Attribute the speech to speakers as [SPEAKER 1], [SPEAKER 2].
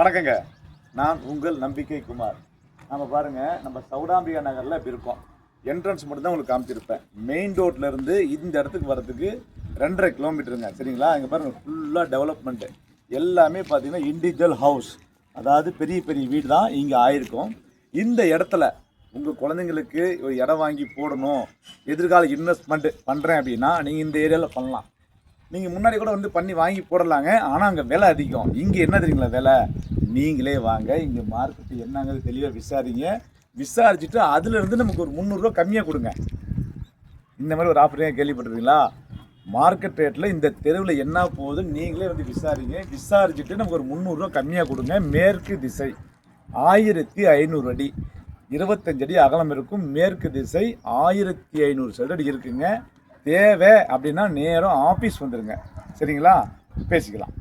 [SPEAKER 1] வணக்கங்க. நான் உங்கள் நம்பிக்கை குமார். நம்ம பாருங்கள், நம்ம சௌடாம்பிகா நகரில் இப்படி இருக்கோம். என்ட்ரன்ஸ் மட்டும் தான் உங்களுக்கு காமிச்சிருப்பேன். மெயின் ரோட்லேருந்து இந்த இடத்துக்கு வரதுக்கு 2.5 கிலோமீட்டருங்க. சரிங்களா? இங்கே பாருங்கள், ஃபுல்லாக டெவலப்மெண்ட்டு. எல்லாமே பார்த்தீங்கன்னா இண்டிவிஜுவல் ஹவுஸ், அதாவது பெரிய பெரிய வீடு தான் இங்கே ஆயிருக்கும். இந்த இடத்துல உங்கள் குழந்தைங்களுக்கு ஒரு இடம் வாங்கி போடணும், எதிர்கால இன்வெஸ்ட்மெண்ட் பண்ணுறேன் அப்படின்னா நீங்கள் இந்த ஏரியாவில் பண்ணலாம். நீங்கள் முன்னாடி கூட வந்து பண்ணி வாங்கி போடலாங்க. ஆனால் அங்கே விலை அதிகம். இங்கே என்ன தெரியுங்களா விலை? நீங்களே வாங்க, இங்கே மார்க்கெட்டு என்னங்கிறது தெளிவாக விசாரிங்க. விசாரிச்சுட்டு அதுலேருந்து நமக்கு ஒரு 300 ரூபா கம்மியாக கொடுங்க. இந்த மாதிரி ஒரு ஆஃபரையும் கேள்விப்பட்டிருக்கீங்களா? மார்க்கெட் ரேட்டில் இந்த தெருவில் என்ன போகுதுன்னு நீங்களே வந்து விசாரிங்க. விசாரிச்சுட்டு நமக்கு ஒரு 300 ரூபா கம்மியாக கொடுங்க. மேற்கு திசை 1500 அடி, 25 அடி அகலம் இருக்கும். மேற்கு திசை 1500 சதுரடி இருக்குங்க. தேவை அப்படின்னா நேரம் ஆஃபீஸ் வந்துடுங்க. சரிங்களா? பேசிக்கலாம்.